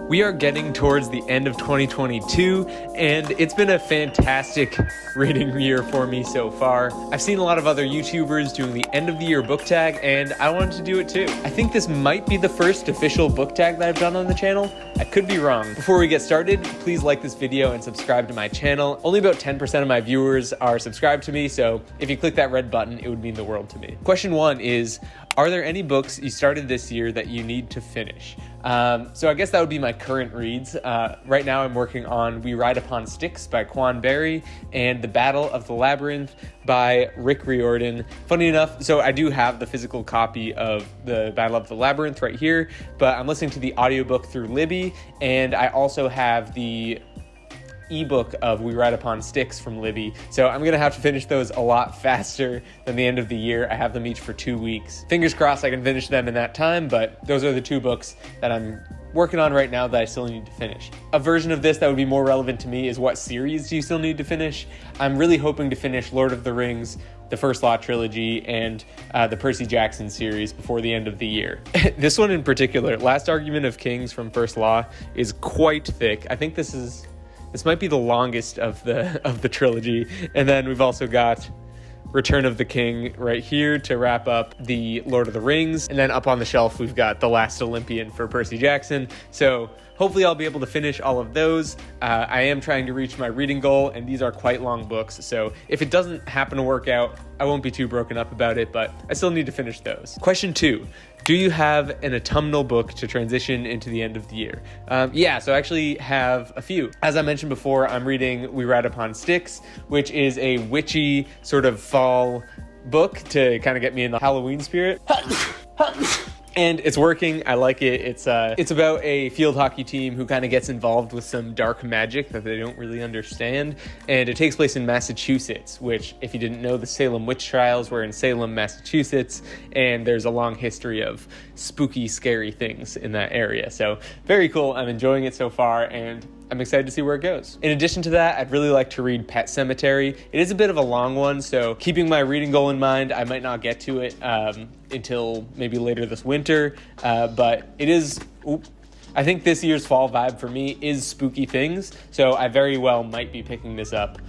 We are getting towards the end of 2022, and it's been a fantastic reading year for me so far. I've seen a lot of other YouTubers doing the end of the year book tag, and I wanted to do it too. I think this might be the first official book tag that I've done on the channel. I could be wrong. Before we get started, please like this video and subscribe to my channel. Only about 10% of my viewers are subscribed to me, so if you click that red button, it would mean the world to me. Question 1 is, are there any books you started this year that you need to finish? So I guess that would be my current reads. Right now I'm working on We Ride Upon Styx by Quan Barry and The Battle of the Labyrinth by Rick Riordan. Funny enough, so I do have the physical copy of The Battle of the Labyrinth right here, but I'm listening to the audiobook through Libby, and I also have the ebook of We Ride Upon Styx from Libby. So I'm gonna have to finish those a lot faster than the end of the year. I have them each for 2 weeks. Fingers crossed I can finish them in that time, but those are the 2 books that I'm working on right now that I still need to finish. A version of this that would be more relevant to me is, what series do you still need to finish? I'm really hoping to finish Lord of the Rings, the First Law trilogy, and the Percy Jackson series before the end of the year. This one in particular, Last Argument of Kings from First Law, is quite thick. I think this might be the longest of the trilogy. And then we've also got Return of the King right here to wrap up the Lord of the Rings. And then up on the shelf, we've got The Last Olympian for Percy Jackson. So hopefully I'll be able to finish all of those. I am trying to reach my reading goal, and these are quite long books. So if it doesn't happen to work out, I won't be too broken up about it, but I still need to finish those. Question 2. Do you have an autumnal book to transition into the end of the year? Yeah, so I actually have a few. As I mentioned before, I'm reading We Ride Upon Styx, which is a witchy sort of fall book to kind of get me in the Halloween spirit. And it's working. I like it. It's about a field hockey team who kind of gets involved with some dark magic that they don't really understand. And it takes place in Massachusetts, which, if you didn't know, the Salem witch trials were in Salem, Massachusetts. And there's a long history of spooky, scary things in that area. So very cool. I'm enjoying it so far, and I'm excited to see where it goes. In addition to that, I'd really like to read Pet Sematary. It is a bit of a long one, so keeping my reading goal in mind, I might not get to it until maybe later this winter, but it is... I think this year's fall vibe for me is spooky things, so I very well might be picking this up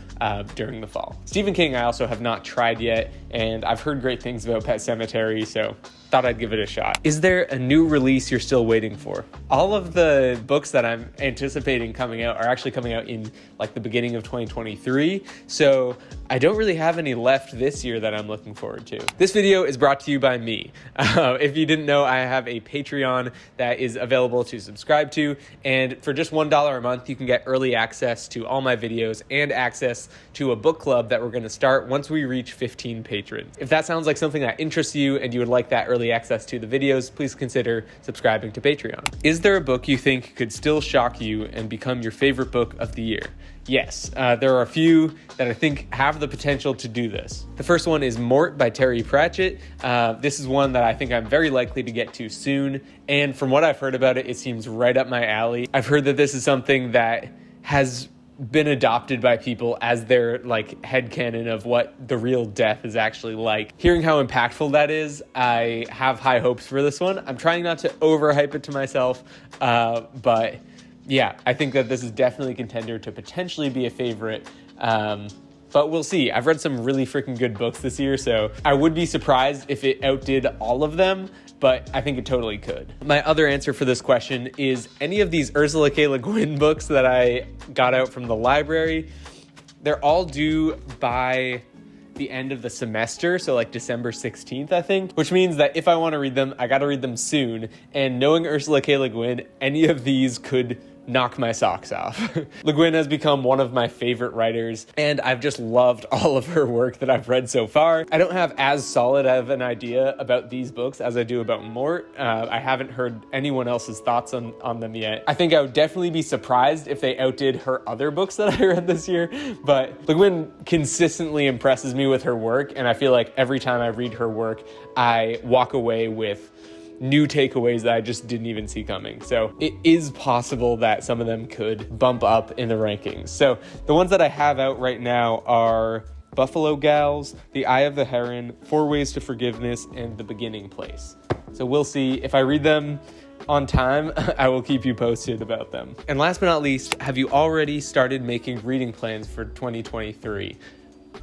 during the fall. Stephen King I also have not tried yet, and I've heard great things about Pet Sematary, so thought I'd give it a shot. Is there a new release you're still waiting for? All of the books that I'm anticipating coming out are actually coming out in like the beginning of 2023, so I don't really have any left this year that I'm looking forward to. This video is brought to you by me. If you didn't know, I have a Patreon that is available to subscribe to, and for just $1 a month, you can get early access to all my videos and access to a book club that we're gonna start once we reach 15 patrons. If that sounds like something that interests you and you would like that early access to the videos, please consider subscribing to Patreon. Is there a book you think could still shock you and become your favorite book of the year? Yes, there are a few that I think have the potential to do this. The first one is Mort by Terry Pratchett. This is one that I think I'm very likely to get to soon, and from what I've heard about it, it seems right up my alley. I've heard that this is something that has been adopted by people as their like headcanon of what the real death is actually like. Hearing how impactful that is, I have high hopes for this one. I'm trying not to overhype it to myself, but yeah, I think that this is definitely a contender to potentially be a favorite. But we'll see. I've read some really freaking good books this year, so I would be surprised if it outdid all of them, but I think it totally could. My other answer for this question is any of these Ursula K. Le Guin books that I got out from the library. They're all due by the end of the semester, so like December 16th, I think, which means that if I want to read them, I got to read them soon. And knowing Ursula K. Le Guin, any of these could knock my socks off. Le Guin has become one of my favorite writers, and I've just loved all of her work that I've read so far. I don't have as solid of an idea about these books as I do about Mort. I haven't heard anyone else's thoughts on them yet. I think I would definitely be surprised if they outdid her other books that I read this year, but Le Guin consistently impresses me with her work, and I feel like every time I read her work, I walk away with new takeaways that I just didn't even see coming. So it is possible that some of them could bump up in the rankings. So the ones that I have out right now are Buffalo Gals, The Eye of the Heron, 4 Ways to Forgiveness, and The Beginning Place. So we'll see. If I read them on time, I will keep you posted about them. And last but not least, have you already started making reading plans for 2023?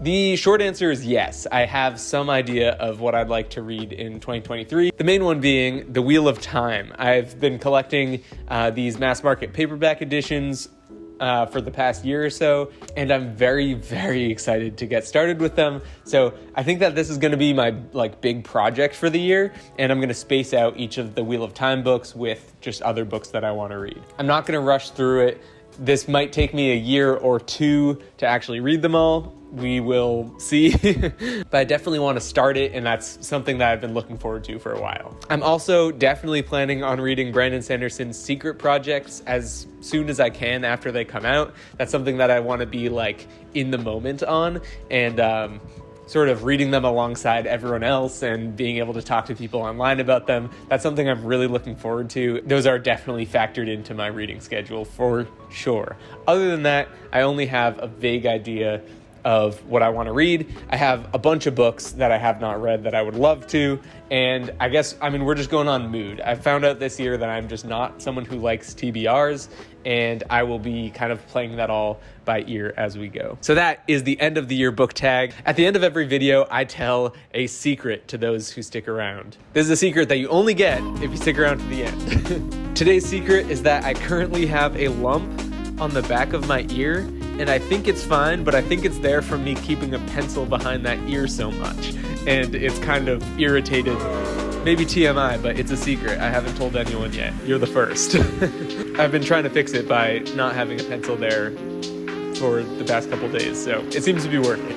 The short answer is yes. I have some idea of what I'd like to read in 2023. The main one being The Wheel of Time. I've been collecting these mass market paperback editions for the past year or so, and I'm very, very excited to get started with them. So I think that this is going to be my big project for the year, and I'm going to space out each of the Wheel of Time books with just other books that I want to read. I'm not going to rush through it. This might take me a year or two to actually read them all. We will see, but I definitely want to start it, and that's something that I've been looking forward to for a while. I'm also definitely planning on reading Brandon Sanderson's Secret Projects as soon as I can after they come out. That's something that I want to be in the moment on, and sort of reading them alongside everyone else and being able to talk to people online about them. That's something I'm really looking forward to. Those are definitely factored into my reading schedule for sure. Other than that, I only have a vague idea of what I want to read. I have a bunch of books that I have not read that I would love to, and we're just going on mood. I found out this year that I'm just not someone who likes TBRs, and I will be kind of playing that all by ear as we go. So that is the end of the year book tag. At the end of every video, I tell a secret to those who stick around. This is a secret that you only get if you stick around to the end. Today's secret is that I currently have a lump on the back of my ear, and I think it's fine, but I think it's there from me keeping a pencil behind that ear so much, and it's kind of irritated. Maybe TMI, but it's a secret. I haven't told anyone yet. You're the first. I've been trying to fix it by not having a pencil there for the past couple days, so it seems to be working.